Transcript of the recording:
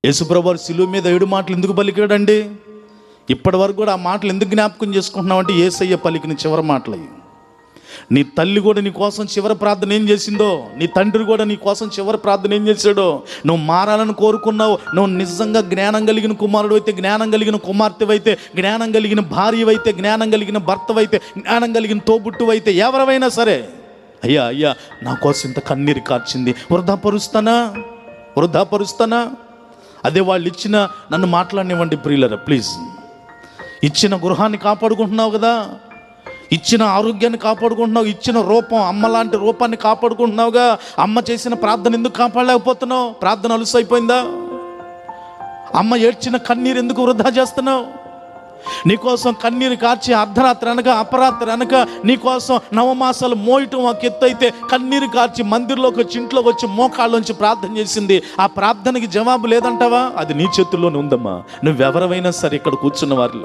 యేసుప్రభు వారు శిలువ మీద 7 మాటలు ఎందుకు పలికాడండి? ఇప్పటి వరకు కూడా ఆ మాటలు ఎందుకు జ్ఞాపకం చేసుకుంటున్నావు అంటే యేసయ్య పలికిన చివరి మాటలు. నీ తల్లి కూడా నీ కోసం చివరి ప్రార్థన ఏం చేసిందో, నీ తండ్రి కూడా నీ కోసం చివరి ప్రార్థన ఏం చేశాడో. నువ్వు మారాలని కోరుకున్నావు. నువ్వు నిజంగా జ్ఞానం కలిగిన కుమారుడు అయితే, జ్ఞానం కలిగిన కుమార్తెవైతే, జ్ఞానం కలిగిన భార్యవైతే, జ్ఞానం కలిగిన భర్తవైతే, జ్ఞానం కలిగిన తోబుట్టువైతే, ఎవరైనా సరే, అయ్యా అయ్యా నా కోసం ఇంత కన్నీరు కార్చింది, వృధాపరుస్తానా? అదే వాళ్ళు ఇచ్చిన, నన్ను మాట్లాడనివ్వండి ప్రియులరా ప్లీజ్. ఇచ్చిన గృహాన్ని కాపాడుకుంటున్నావు కదా, ఇచ్చిన ఆరోగ్యాన్ని కాపాడుకుంటున్నావు, ఇచ్చిన రూపం, అమ్మ లాంటి రూపాన్ని కాపాడుకుంటున్నావుగా. అమ్మ చేసిన ప్రార్థన ఎందుకు కాపాడలేకపోతున్నావు? ప్రార్థన అలుసైపోయిందా? అమ్మ ఏడ్చిన కన్నీరు ఎందుకు వృధా చేస్తున్నావు? నీకోసం కన్నీరు కార్చి అర్ధరాత్రి అనక అపరాత్రి అనక నీకోసం నవమాసాలు మోయటం ఒక ఎత్తు అయితే, కన్నీరు కార్చి మందిర్లోకి వచ్చి, ఇంట్లోకి వచ్చి, మోకాళ్ళలోంచి ప్రార్థన చేసింది. ఆ ప్రార్థనకి జవాబు లేదంటావా? అది నీ చేతుల్లోనే ఉందమ్మా. నువ్వెవరైనా సరే ఇక్కడ కూర్చున్న వారిలో